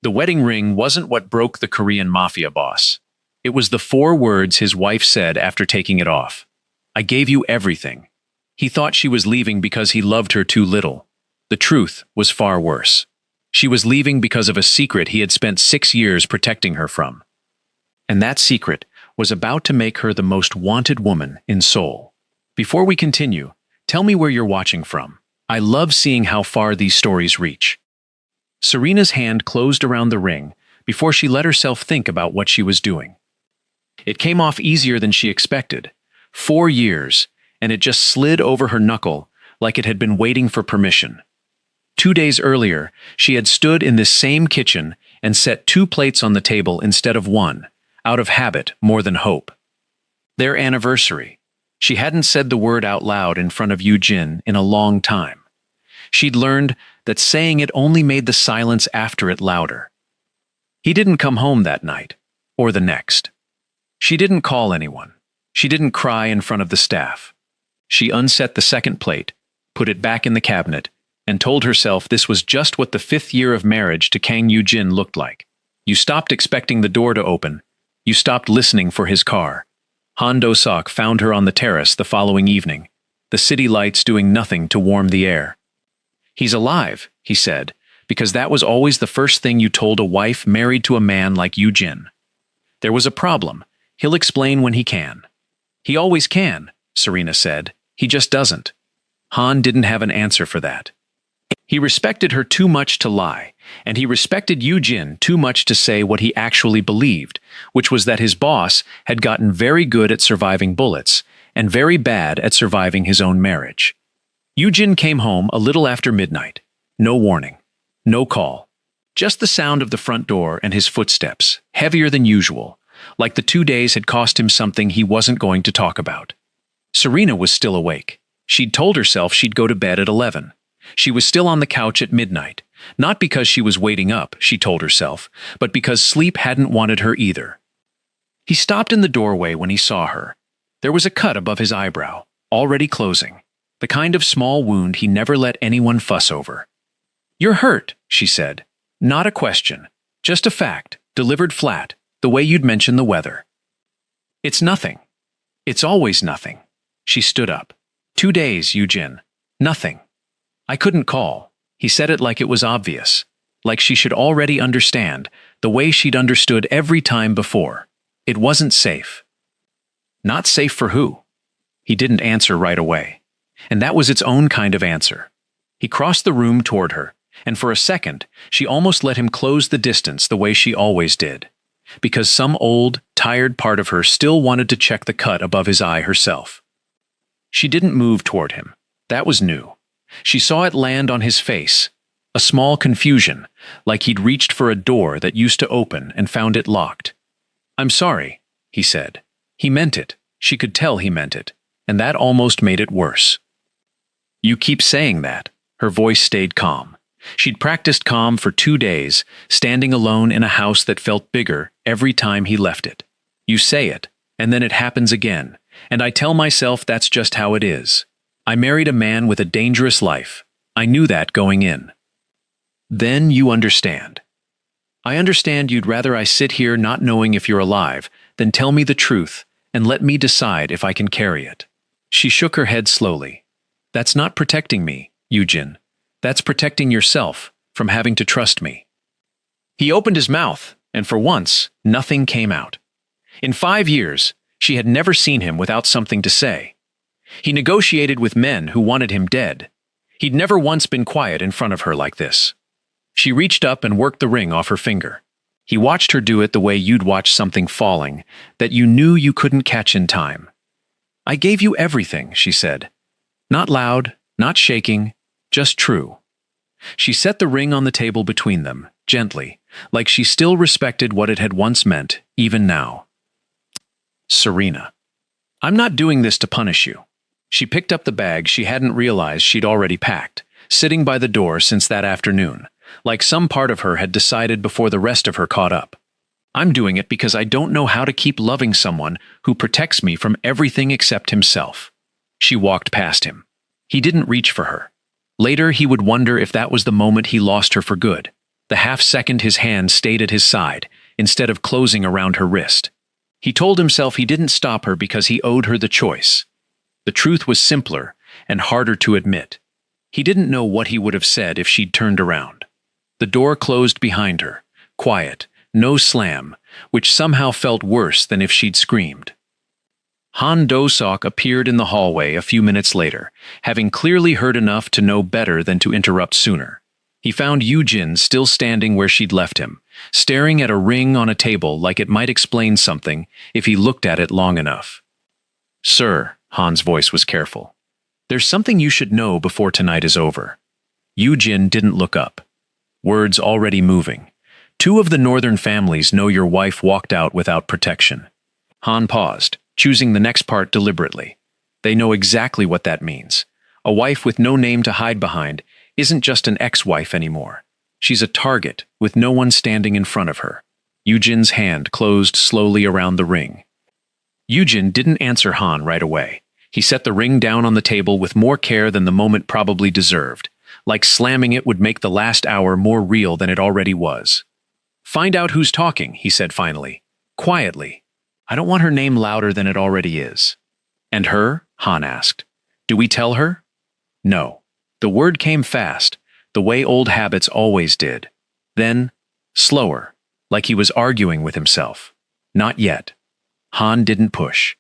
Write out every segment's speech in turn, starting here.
The wedding ring wasn't what broke the Korean Mafia boss. It was the 4 words his wife said after taking it off. I gave you everything. He thought she was leaving because he loved her too little. The truth was far worse. She was leaving because of a secret he had spent 6 years protecting her from. And that secret was about to make her the most wanted woman in Seoul. Before we continue, tell me where you're watching from. I love seeing how far these stories reach. Serena's hand closed around the ring before she let herself think about what she was doing. It came off easier than she expected. 4 years, and it just slid over her knuckle like it had been waiting for permission. 2 days earlier, she had stood in this same kitchen and set 2 plates on the table instead of 1, out of habit more than hope. Their anniversary. She hadn't said the word out loud in front of Yoo-jin in a long time. She'd learned that saying it only made the silence after it louder. He didn't come home that night, or the next. She didn't call anyone. She didn't cry in front of the staff. She unset the second plate, put it back in the cabinet, and told herself this was just what the 5th year of marriage to Kang Yoo-jin looked like. You stopped expecting the door to open. You stopped listening for his car. Han Do-sok found her on the terrace the following evening, the city lights doing nothing to warm the air. He's alive, he said, because that was always the first thing you told a wife married to a man like Yoo-jin. There was a problem. He'll explain when he can. He always can, Serena said. He just doesn't. Han didn't have an answer for that. He respected her too much to lie, and he respected Yoo-jin too much to say what he actually believed, which was that his boss had gotten very good at surviving bullets and very bad at surviving his own marriage. Yoo-jin came home a little after midnight. No warning. No call. Just the sound of the front door and his footsteps, heavier than usual, like the 2 days had cost him something he wasn't going to talk about. Serena was still awake. She'd told herself she'd go to bed at 11. She was still on the couch at midnight, not because she was waiting up, she told herself, but because sleep hadn't wanted her either. He stopped in the doorway when he saw her. There was a cut above his eyebrow, already closing, the kind of small wound he never let anyone fuss over. You're hurt, she said. Not a question, just a fact, delivered flat, the way you'd mention the weather. It's nothing. It's always nothing. She stood up. 2 days, Yoo-jin. Nothing. I couldn't call. He said it like it was obvious, like she should already understand, the way she'd understood every time before. It wasn't safe. Not safe for who? He didn't answer right away. And that was its own kind of answer. He crossed the room toward her, and for a second, she almost let him close the distance the way she always did, because some old, tired part of her still wanted to check the cut above his eye herself. She didn't move toward him. That was new. She saw it land on his face, a small confusion, like he'd reached for a door that used to open and found it locked. I'm sorry, he said. He meant it. She could tell he meant it, and that almost made it worse. You keep saying that. Her voice stayed calm. She'd practiced calm for 2 days, standing alone in a house that felt bigger every time he left it. You say it, and then it happens again, and I tell myself that's just how it is. I married a man with a dangerous life. I knew that going in. Then you understand. I understand you'd rather I sit here not knowing if you're alive than tell me the truth and let me decide if I can carry it. She shook her head slowly. That's not protecting me, Yoo-jin. That's protecting yourself from having to trust me. He opened his mouth, and for once, nothing came out. In 5 years, she had never seen him without something to say. He negotiated with men who wanted him dead. He'd never once been quiet in front of her like this. She reached up and worked the ring off her finger. He watched her do it the way you'd watch something falling, that you knew you couldn't catch in time. I gave you everything, she said. Not loud, not shaking, just true. She set the ring on the table between them, gently, like she still respected what it had once meant, even now. Serena. I'm not doing this to punish you. She picked up the bag she hadn't realized she'd already packed, sitting by the door since that afternoon, like some part of her had decided before the rest of her caught up. I'm doing it because I don't know how to keep loving someone who protects me from everything except himself. She walked past him. He didn't reach for her. Later, he would wonder if that was the moment he lost her for good. The half-second his hand stayed at his side, instead of closing around her wrist. He told himself he didn't stop her because he owed her the choice. The truth was simpler and harder to admit. He didn't know what he would have said if she'd turned around. The door closed behind her, quiet, no slam, which somehow felt worse than if she'd screamed. Han Do-sok appeared in the hallway a few minutes later, having clearly heard enough to know better than to interrupt sooner. He found Yoo-jin still standing where she'd left him, staring at a ring on a table like it might explain something if he looked at it long enough. "Sir," Han's voice was careful, "there's something you should know before tonight is over." Yoo-jin didn't look up. Words already moving. "Two of the northern families know your wife walked out without protection." Han paused, choosing the next part deliberately. They know exactly what that means. A wife with no name to hide behind isn't just an ex-wife anymore. She's a target with no one standing in front of her. Yoo-jin's hand closed slowly around the ring. Yoo-jin didn't answer Han right away. He set the ring down on the table with more care than the moment probably deserved, like slamming it would make the last hour more real than it already was. "Find out who's talking," he said finally, quietly. "I don't want her name louder than it already is." "And her?" Han asked. "Do we tell her?" No. The word came fast, the way old habits always did. Then, slower, like he was arguing with himself. "Not yet." Han didn't push.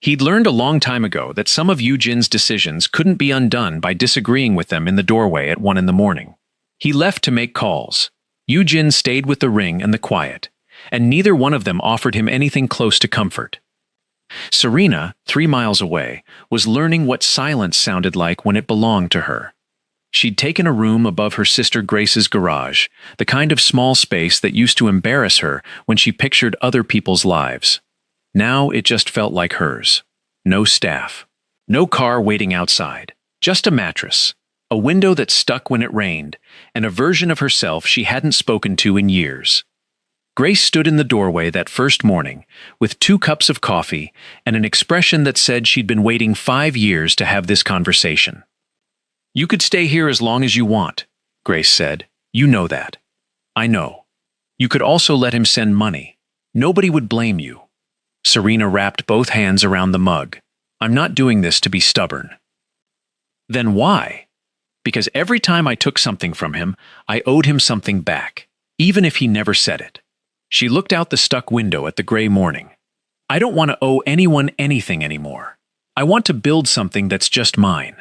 He'd learned a long time ago that some of Yoo-jin's decisions couldn't be undone by disagreeing with them in the doorway at 1 a.m. He left to make calls. Yoo-jin stayed with the ring and the quiet, and neither one of them offered him anything close to comfort. Serena, 3 miles away, was learning what silence sounded like when it belonged to her. She'd taken a room above her sister Grace's garage, the kind of small space that used to embarrass her when she pictured other people's lives. Now it just felt like hers. No staff. No car waiting outside. Just a mattress. A window that stuck when it rained, and a version of herself she hadn't spoken to in years. Grace stood in the doorway that first morning, with 2 cups of coffee and an expression that said she'd been waiting 5 years to have this conversation. "You could stay here as long as you want," Grace said. "You know that." "I know. You could also let him send money. Nobody would blame you." Serena wrapped both hands around the mug. "I'm not doing this to be stubborn." "Then why?" "Because every time I took something from him, I owed him something back, even if he never said it." She looked out the stuck window at the gray morning. "I don't want to owe anyone anything anymore. I want to build something that's just mine."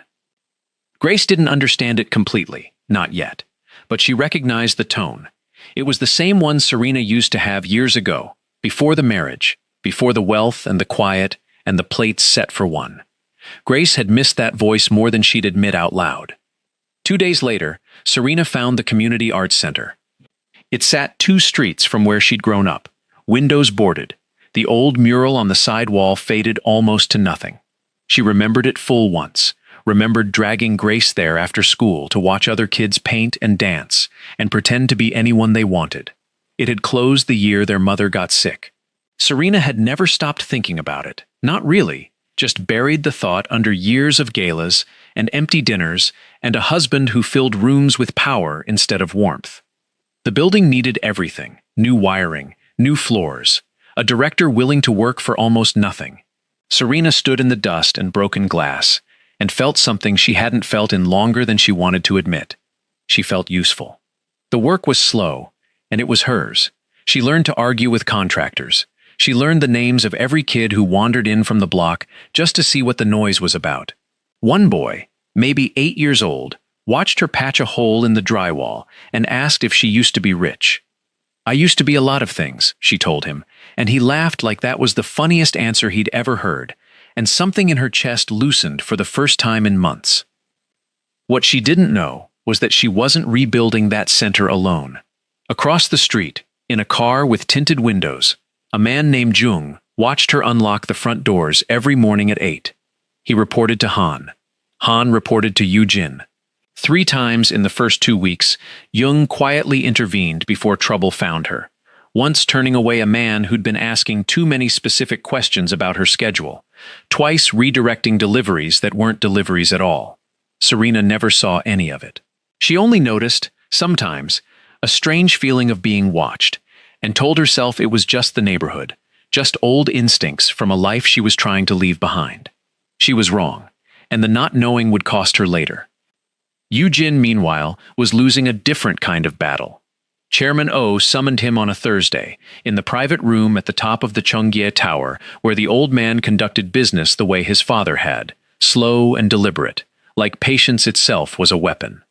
Grace didn't understand it completely, not yet, but she recognized the tone. It was the same one Serena used to have years ago, before the marriage, before the wealth and the quiet and the plates set for one. Grace had missed that voice more than she'd admit out loud. 2 days later, Serena found the Community Arts Center. It sat 2 streets from where she'd grown up, windows boarded, the old mural on the side wall faded almost to nothing. She remembered it full once, remembered dragging Grace there after school to watch other kids paint and dance and pretend to be anyone they wanted. It had closed the year their mother got sick. Serena had never stopped thinking about it, not really, just buried the thought under years of galas and empty dinners and a husband who filled rooms with power instead of warmth. The building needed everything, new wiring, new floors, a director willing to work for almost nothing. Serena stood in the dust and broken glass, and felt something she hadn't felt in longer than she wanted to admit. She felt useful. The work was slow, and it was hers. She learned to argue with contractors. She learned the names of every kid who wandered in from the block just to see what the noise was about. One boy, maybe 8 years old, watched her patch a hole in the drywall and asked if she used to be rich. "I used to be a lot of things," she told him, and he laughed like that was the funniest answer he'd ever heard, and something in her chest loosened for the first time in months. What she didn't know was that she wasn't rebuilding that center alone. Across the street, in a car with tinted windows, a man named Jung watched her unlock the front doors every morning at 8. He reported to Han. Han reported to Yoo-jin. 3 times in the first 2 weeks, Jung quietly intervened before trouble found her, once turning away a man who'd been asking too many specific questions about her schedule, twice redirecting deliveries that weren't deliveries at all. Serena never saw any of it. She only noticed, sometimes, a strange feeling of being watched, and told herself it was just the neighborhood, just old instincts from a life she was trying to leave behind. She was wrong, and the not knowing would cost her later. Jin, meanwhile, was losing a different kind of battle. Chairman O summoned him on a Thursday, in the private room at the top of the Cheongye Tower, where the old man conducted business the way his father had, slow and deliberate, like patience itself was a weapon.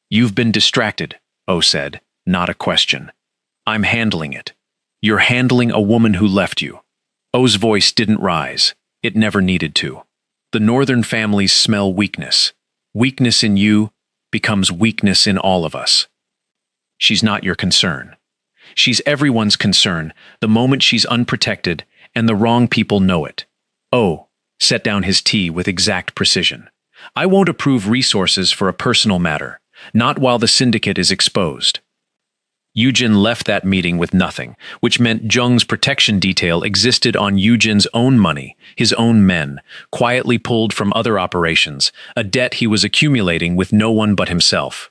"You've been distracted," O said, not a question. "I'm handling it. You're handling a woman who left you." O's voice didn't rise. It never needed to. The northern families smell weakness. Weakness in you becomes weakness in all of us. She's not your concern. She's everyone's concern the moment she's unprotected, and the wrong people know it. O set down his tea with exact precision. "I won't approve resources for a personal matter, not while the syndicate is exposed." Jin left that meeting with nothing, which meant Jung's protection detail existed on Jin's own money, his own men, quietly pulled from other operations, a debt he was accumulating with no one but himself.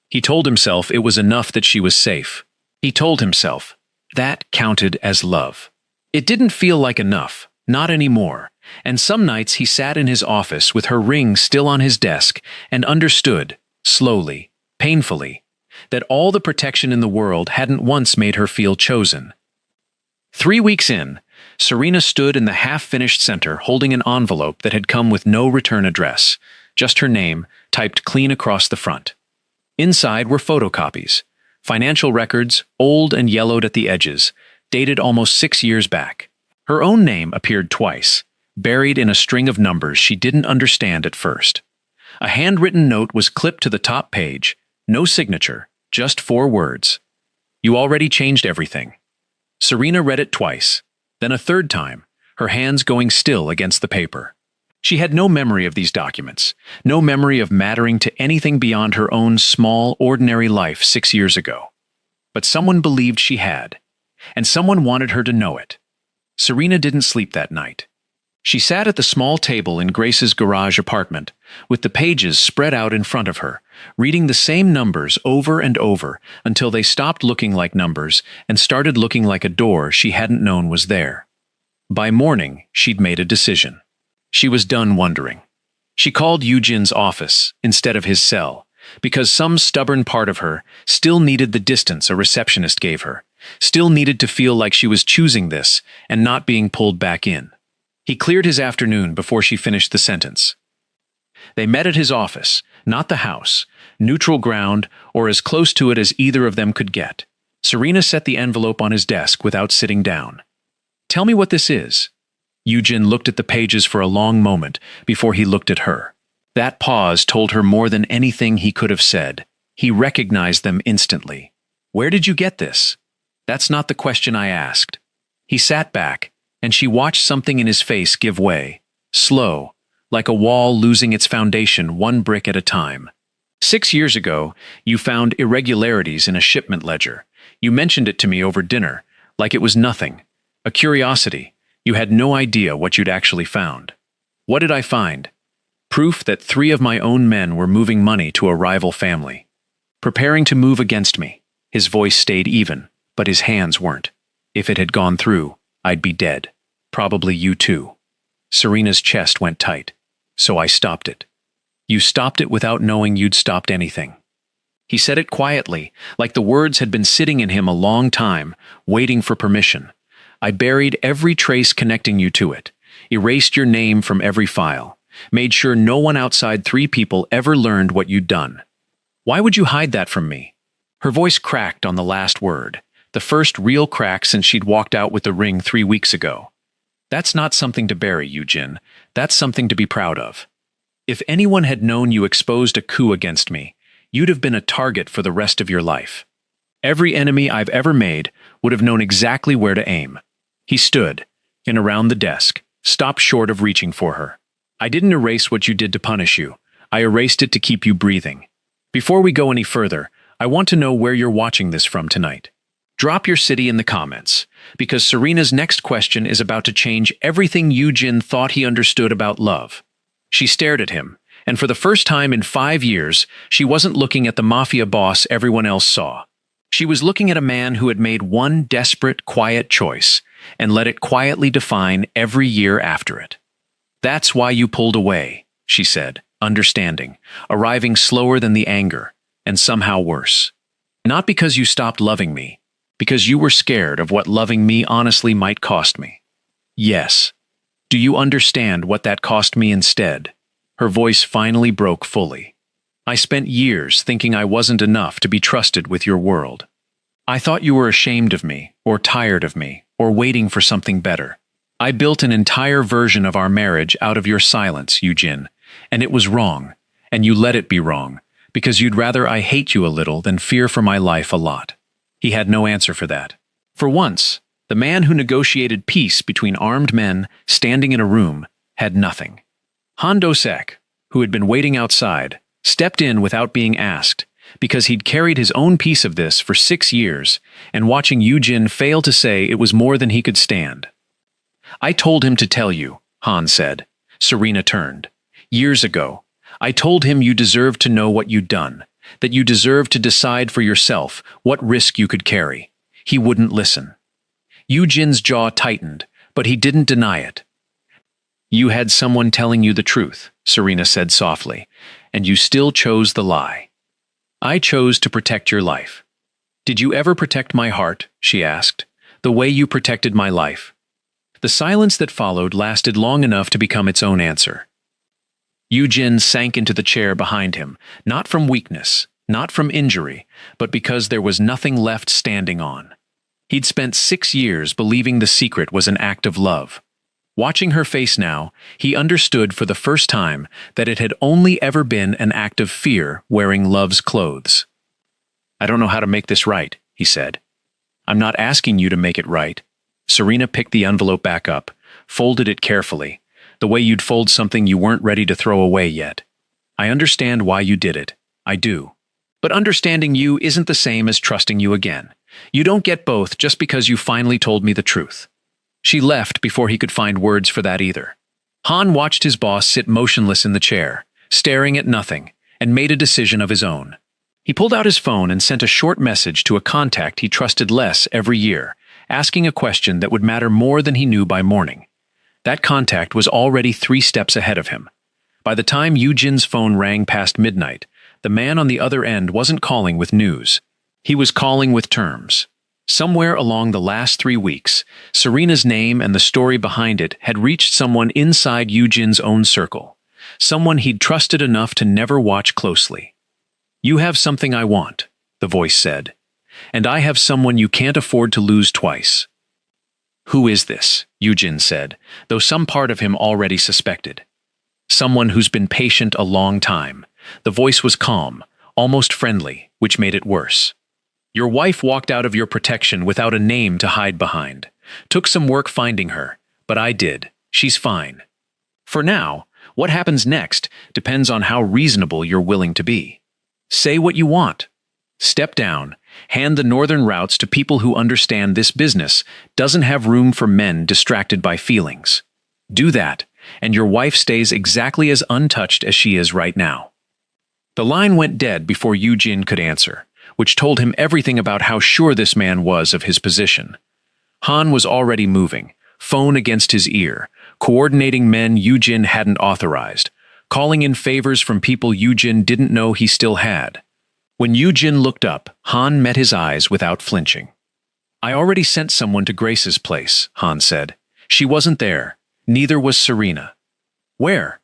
He told himself it was enough that she was safe. He told himself that counted as love. It didn't feel like enough, not anymore, and some nights he sat in his office with her ring still on his desk and understood, slowly, painfully, that all the protection in the world hadn't once made her feel chosen. 3 weeks in, Serena stood in the half-finished center holding an envelope that had come with no return address, just her name, typed clean across the front. Inside were photocopies, financial records, old and yellowed at the edges, dated almost 6 years back. Her own name appeared twice, buried in a string of numbers she didn't understand at first. A handwritten note was clipped to the top page, no signature, just 4 words. "You already changed everything." Serena read it twice, then a third time, her hands going still against the paper. She had no memory of these documents, no memory of mattering to anything beyond her own small, ordinary life 6 years ago. But someone believed she had, and someone wanted her to know it. Serena didn't sleep that night. She sat at the small table in Grace's garage apartment, with the pages spread out in front of her, reading the same numbers over and over until they stopped looking like numbers and started looking like a door she hadn't known was there. By morning, she'd made a decision. She was done wondering. She called Jin's office instead of his cell, because some stubborn part of her still needed the distance a receptionist gave her, still needed to feel like she was choosing this and not being pulled back in. He cleared his afternoon before she finished the sentence. They met at his office, not the house, neutral ground or as close to it as either of them could get. Serena set the envelope on his desk without sitting down. "Tell me what this is." Jin looked at the pages for a long moment before he looked at her. That pause told her more than anything he could have said. He recognized them instantly. "Where did you get this?" "That's not the question I asked." He sat back, and she watched something in his face give way, slow, like a wall losing its foundation 1 brick at a time. 6 years ago, you found irregularities in a shipment ledger. You mentioned it to me over dinner, like it was nothing. A curiosity. You had no idea what you'd actually found. What did I find? Proof that 3 of my own men were moving money to a rival family. Preparing to move against me. His voice stayed even, but his hands weren't. If it had gone through, I'd be dead. Probably you too. Serena's chest went tight. So I stopped it. You stopped it without knowing you'd stopped anything. He said it quietly, like the words had been sitting in him a long time, waiting for permission. I buried every trace connecting you to it, erased your name from every file, made sure no one outside 3 people ever learned what you'd done. Why would you hide that from me? Her voice cracked on the last word, the first real crack since she'd walked out with the ring 3 weeks ago. That's not something to bury, Jin. That's something to be proud of. If anyone had known you exposed a coup against me, you'd have been a target for the rest of your life. Every enemy I've ever made would have known exactly where to aim. He stood, in around the desk, stopped short of reaching for her. I didn't erase what you did to punish you. I erased it to keep you breathing. Before we go any further, I want to know where you're watching this from tonight. Drop your city in the comments, because Serena's next question is about to change everything Jin thought he understood about love. She stared at him, and for the first time in 5 years, she wasn't looking at the Mafia boss everyone else saw. She was looking at a man who had made one desperate, quiet choice and let it quietly define every year after it. "That's why you pulled away," she said, understanding, arriving slower than the anger, and somehow worse. "Not because you stopped loving me, because you were scared of what loving me honestly might cost me." "Yes. Do you understand what that cost me instead?" Her voice finally broke fully. "I spent years thinking I wasn't enough to be trusted with your world. I thought you were ashamed of me, or tired of me, or waiting for something better. I built an entire version of our marriage out of your silence, Eugene, and it was wrong, and you let it be wrong, because you'd rather I hate you a little than fear for my life a lot." He had no answer for that. For once, the man who negotiated peace between armed men standing in a room had nothing. Han Do-sek, who had been waiting outside, stepped in without being asked, because he'd carried his own piece of this for 6 years, and watching Eugene fail to say it was more than he could stand. "I told him to tell you," Han said. Serena turned. "Years ago, I told him you deserved to know what you'd done, that you deserved to decide for yourself what risk you could carry. He wouldn't listen." Eugene's jaw tightened, but he didn't deny it. "You had someone telling you the truth," Serena said softly, "and you still chose the lie." "I chose to protect your life." "Did you ever protect my heart?" she asked, "the way you protected my life?" The silence that followed lasted long enough to become its own answer. Eugene sank into the chair behind him, not from weakness, not from injury, but because there was nothing left standing on. He'd spent 6 years believing the secret was an act of love. Watching her face now, he understood for the first time that it had only ever been an act of fear wearing love's clothes. "I don't know how to make this right," he said. "I'm not asking you to make it right." Serena picked the envelope back up, folded it carefully, the way you'd fold something you weren't ready to throw away yet. "I understand why you did it. I do. But understanding you isn't the same as trusting you again. You don't get both just because you finally told me the truth." She left before he could find words for that either. Han watched his boss sit motionless in the chair, staring at nothing, and made a decision of his own. He pulled out his phone and sent a short message to a contact he trusted less every year, asking a question that would matter more than he knew by morning. That contact was already 3 steps ahead of him. By the time Eugene's phone rang past midnight, the man on the other end wasn't calling with news. He was calling with terms. Somewhere along the last 3 weeks, Serena's name and the story behind it had reached someone inside Eugene's own circle, someone he'd trusted enough to never watch closely. "You have something I want," the voice said, "and I have someone you can't afford to lose twice." "Who is this?" Eugene said, though some part of him already suspected. "Someone who's been patient a long time." The voice was calm, almost friendly, which made it worse. "Your wife walked out of your protection without a name to hide behind. Took some work finding her, but I did. She's fine. For now, what happens next depends on how reasonable you're willing to be. Say what you want. Step down, hand the northern routes to people who understand this business doesn't have room for men distracted by feelings. Do that, and your wife stays exactly as untouched as she is right now." The line went dead before Eugene could answer, which told him everything about how sure this man was of his position. Han was already moving, phone against his ear, coordinating men Eugene hadn't authorized, calling in favors from people Eugene didn't know he still had. When Eugene looked up, Han met his eyes without flinching. "I already sent someone to Grace's place," Han said. "She wasn't there. Neither was Serena." "Where?"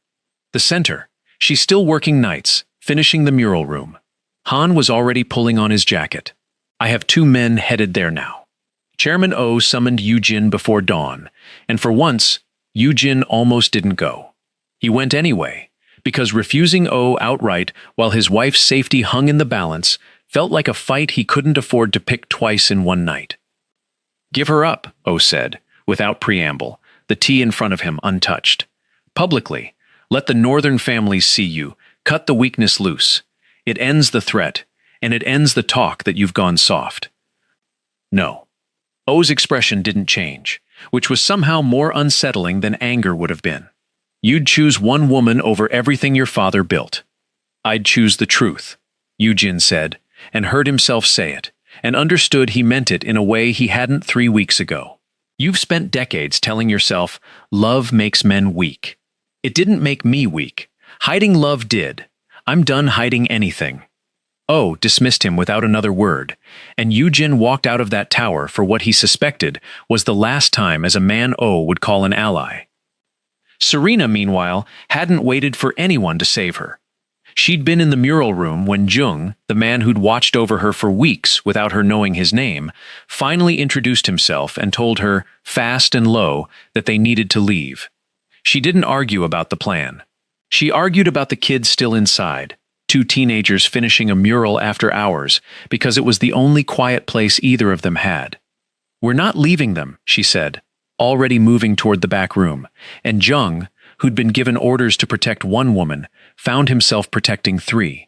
"The center. She's still working nights, finishing the mural room." Han was already pulling on his jacket. "I have 2 men headed there now." Chairman O summoned Eugene before dawn, and for once, Eugene almost didn't go. He went anyway, because refusing O outright while his wife's safety hung in the balance felt like a fight he couldn't afford to pick twice in one night. "Give her up," O said, without preamble, the tea in front of him untouched. "Publicly, let the northern families see you, cut the weakness loose. It ends the threat, and it ends the talk that you've gone soft." No. O's expression didn't change, which was somehow more unsettling than anger would have been. "You'd choose one woman over everything your father built." "I'd choose the truth," Eugene said, and heard himself say it, and understood he meant it in a way he hadn't 3 weeks ago. You've spent decades telling yourself, love makes men weak. It didn't make me weak. Hiding love did. I'm done hiding anything. Oh dismissed him without another word, and Yujin walked out of that tower for what he suspected was the last time as a man O would call an ally. Serena, meanwhile, hadn't waited for anyone to save her. She'd been in the mural room when Jung, the man who'd watched over her for weeks without her knowing his name, finally introduced himself and told her, fast and low, that they needed to leave. She didn't argue about the plan. She argued about the kids still inside, 2 teenagers finishing a mural after hours, because it was the only quiet place either of them had. We're not leaving them, she said, already moving toward the back room, and Jung, who'd been given orders to protect 1 woman, found himself protecting 3.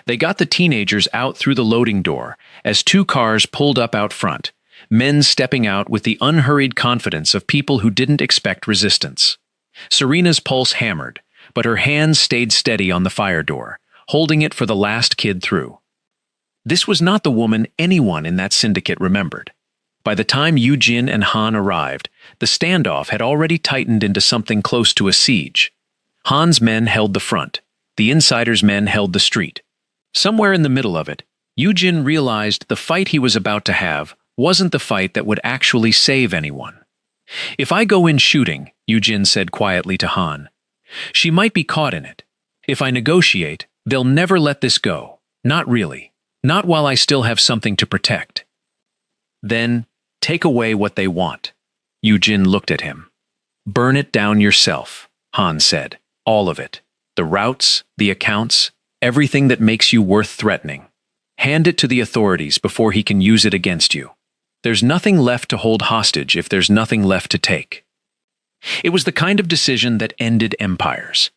They got the teenagers out through the loading door as 2 cars pulled up out front, men stepping out with the unhurried confidence of people who didn't expect resistance. Serena's pulse hammered, but her hands stayed steady on the fire door, holding it for the last kid through. This was not the woman anyone in that syndicate remembered. By the time Yujin and Han arrived, the standoff had already tightened into something close to a siege. Han's men held the front. The insiders' men held the street. Somewhere in the middle of it, Yujin realized the fight he was about to have wasn't the fight that would actually save anyone. If I go in shooting, Yujin said quietly to Han, she might be caught in it. If I negotiate, they'll never let this go. Not really. Not while I still have something to protect. Then, take away what they want. Yujin looked at him. Burn it down yourself, Han said. All of it. The routes, the accounts, everything that makes you worth threatening. Hand it to the authorities before he can use it against you. There's nothing left to hold hostage if there's nothing left to take. It was the kind of decision that ended empires.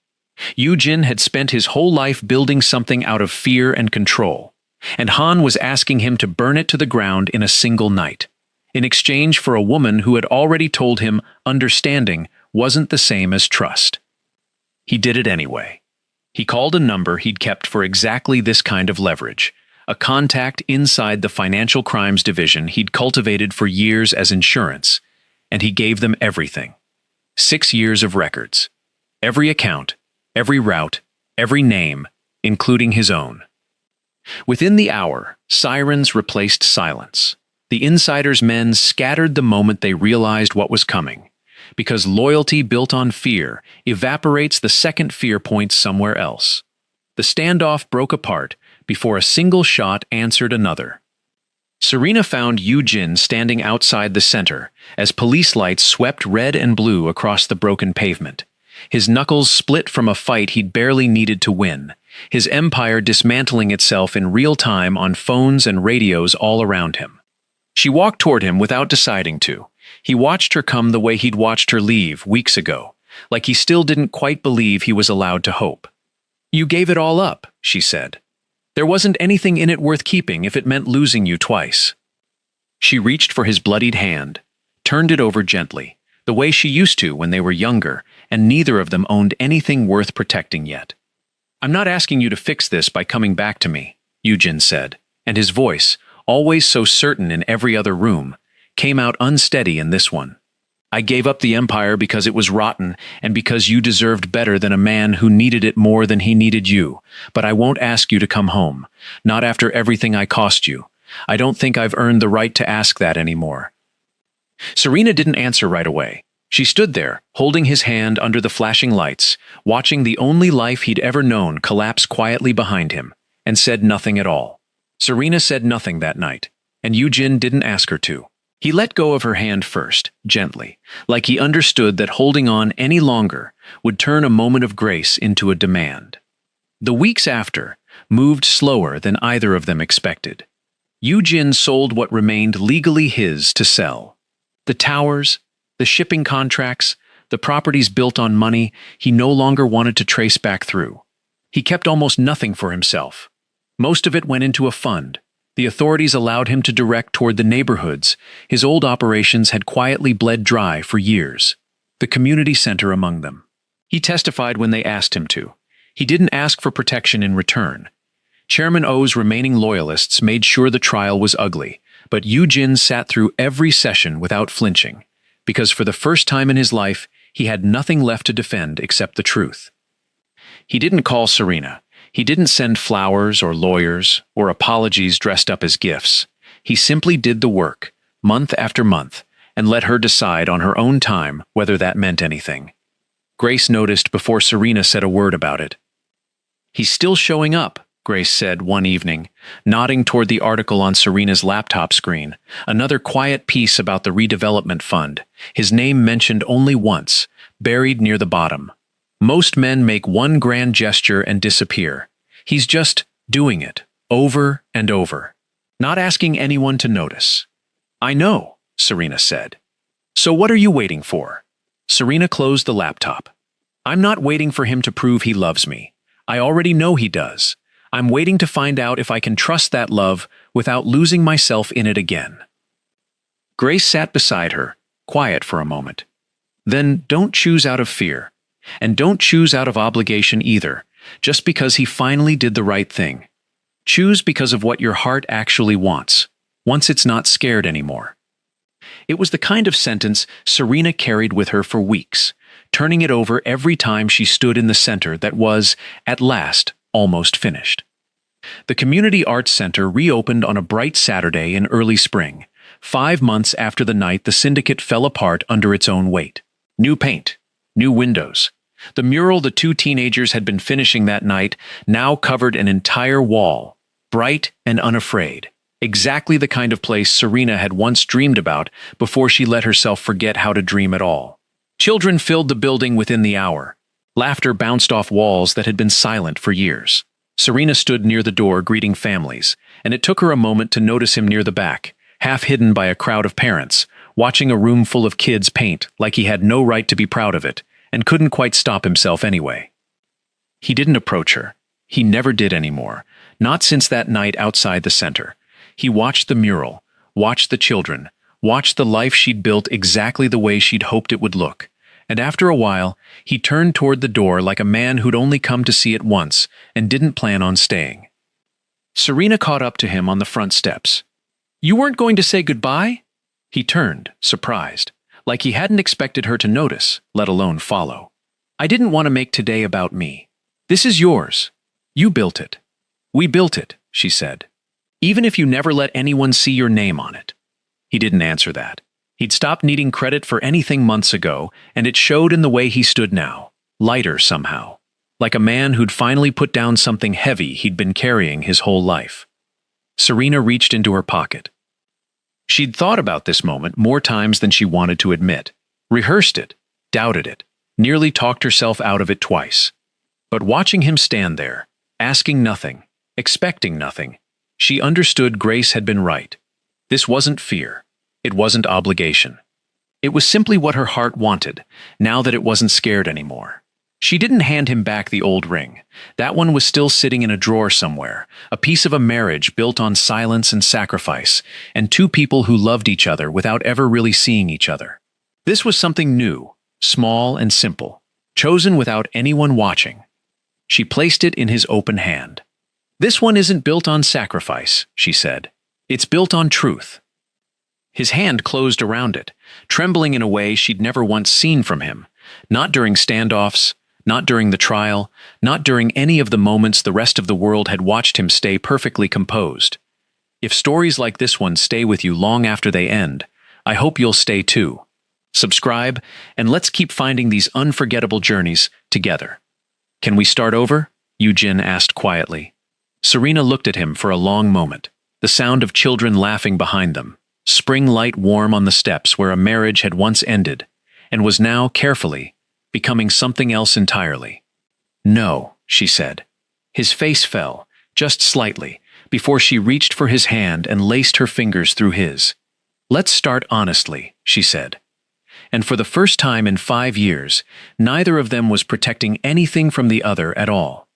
Yujin had spent his whole life building something out of fear and control, and Han was asking him to burn it to the ground in a single night, in exchange for a woman who had already told him understanding wasn't the same as trust. He did it anyway. He called a number he'd kept for exactly this kind of leverage, a contact inside the financial crimes division he'd cultivated for years as insurance, and he gave them everything. 6 years of records. Every account, every route, every name, including his own. Within the hour, sirens replaced silence. The insiders' men scattered the moment they realized what was coming, because loyalty built on fear evaporates the second fear point somewhere else. The standoff broke apart before a single shot answered another. Serena found Yujin standing outside the center as police lights swept red and blue across the broken pavement. His knuckles split from a fight he'd barely needed to win, his empire dismantling itself in real time on phones and radios all around him. She walked toward him without deciding to. He watched her come the way he'd watched her leave weeks ago, like he still didn't quite believe he was allowed to hope. You gave it all up, she said. There wasn't anything in it worth keeping if it meant losing you twice. She reached for his bloodied hand, turned it over gently, the way she used to when they were younger, and neither of them owned anything worth protecting yet. I'm not asking you to fix this by coming back to me, Yujin said, and his voice, always so certain in every other room, came out unsteady in this one. I gave up the empire because it was rotten and because you deserved better than a man who needed it more than he needed you, but I won't ask you to come home, not after everything I cost you. I don't think I've earned the right to ask that anymore. Serena didn't answer right away. She stood there, holding his hand under the flashing lights, watching the only life he'd ever known collapse quietly behind him, and said nothing at all. Serena said nothing that night, and Yujin didn't ask her to. He let go of her hand first, gently, like he understood that holding on any longer would turn a moment of grace into a demand. The weeks after moved slower than either of them expected. Yujin sold what remained legally his to sell. The towers, the shipping contracts, the properties built on money he no longer wanted to trace back through. He kept almost nothing for himself. Most of it went into a fund. The authorities allowed him to direct toward the neighborhoods his old operations had quietly bled dry for years, the community center among them. He testified when they asked him to. He didn't ask for protection in return. Chairman O's remaining loyalists made sure the trial was ugly, but Yu Jin sat through every session without flinching, because for the first time in his life, he had nothing left to defend except the truth. He didn't call Serena. He didn't send flowers or lawyers or apologies dressed up as gifts. He simply did the work, month after month, and let her decide on her own time whether that meant anything. Grace noticed before Serena said a word about it. "He's still showing up," Grace said one evening, nodding toward the article on Serena's laptop screen, another quiet piece about the redevelopment fund, his name mentioned only once, buried near the bottom. Most men make one grand gesture and disappear. He's just doing it, over and over, not asking anyone to notice. "I know," Serena said. "So what are you waiting for?" Serena closed the laptop. "I'm not waiting for him to prove he loves me. I already know he does. I'm waiting to find out if I can trust that love without losing myself in it again." Grace sat beside her, quiet for a moment. "Then don't choose out of fear. And don't choose out of obligation either, just because he finally did the right thing. Choose because of what your heart actually wants, once it's not scared anymore." It was the kind of sentence Serena carried with her for weeks, turning it over every time she stood in the center that was, at last, almost finished. The Community Arts Center reopened on a bright Saturday in early spring, 5 months after the night the syndicate fell apart under its own weight. New paint, new windows. The mural the two teenagers had been finishing that night now covered an entire wall, bright and unafraid, exactly the kind of place Serena had once dreamed about before she let herself forget how to dream at all. Children filled the building within the hour. Laughter bounced off walls that had been silent for years. Serena stood near the door greeting families, and it took her a moment to notice him near the back, half hidden by a crowd of parents, watching a room full of kids paint like he had no right to be proud of it, and couldn't quite stop himself anyway. He didn't approach her. He never did anymore, not since that night outside the center. He watched the mural, watched the children, watched the life she'd built exactly the way she'd hoped it would look. And after a while, he turned toward the door like a man who'd only come to see it once and didn't plan on staying. Serena caught up to him on the front steps. "You weren't going to say goodbye?" He turned, surprised, like he hadn't expected her to notice, let alone follow. "I didn't want to make today about me. This is yours. You built it. We built it," she said. "Even if you never let anyone see your name on it." He didn't answer that. He'd stopped needing credit for anything months ago, and it showed in the way he stood now, lighter somehow, like a man who'd finally put down something heavy he'd been carrying his whole life. Serena reached into her pocket. She'd thought about this moment more times than she wanted to admit, rehearsed it, doubted it, nearly talked herself out of it twice. But watching him stand there, asking nothing, expecting nothing, she understood Grace had been right. This wasn't fear. It wasn't obligation. It was simply what her heart wanted, now that it wasn't scared anymore. She didn't hand him back the old ring. That one was still sitting in a drawer somewhere, a piece of a marriage built on silence and sacrifice, and two people who loved each other without ever really seeing each other. This was something new, small and simple, chosen without anyone watching. She placed it in his open hand. "This one isn't built on sacrifice," she said. "It's built on truth." His hand closed around it, trembling in a way she'd never once seen from him, not during standoffs, not during the trial, not during any of the moments the rest of the world had watched him stay perfectly composed. If stories like this one stay with you long after they end, I hope you'll stay too. Subscribe, and let's keep finding these unforgettable journeys together. "Can we start over?" Yu Jin asked quietly. Serena looked at him for a long moment, the sound of children laughing behind them, spring light warm on the steps where a marriage had once ended, and was now, carefully, becoming something else entirely. "No," she said. His face fell, just slightly, before she reached for his hand and laced her fingers through his. "Let's start honestly," she said. And for the first time in 5 years, neither of them was protecting anything from the other at all.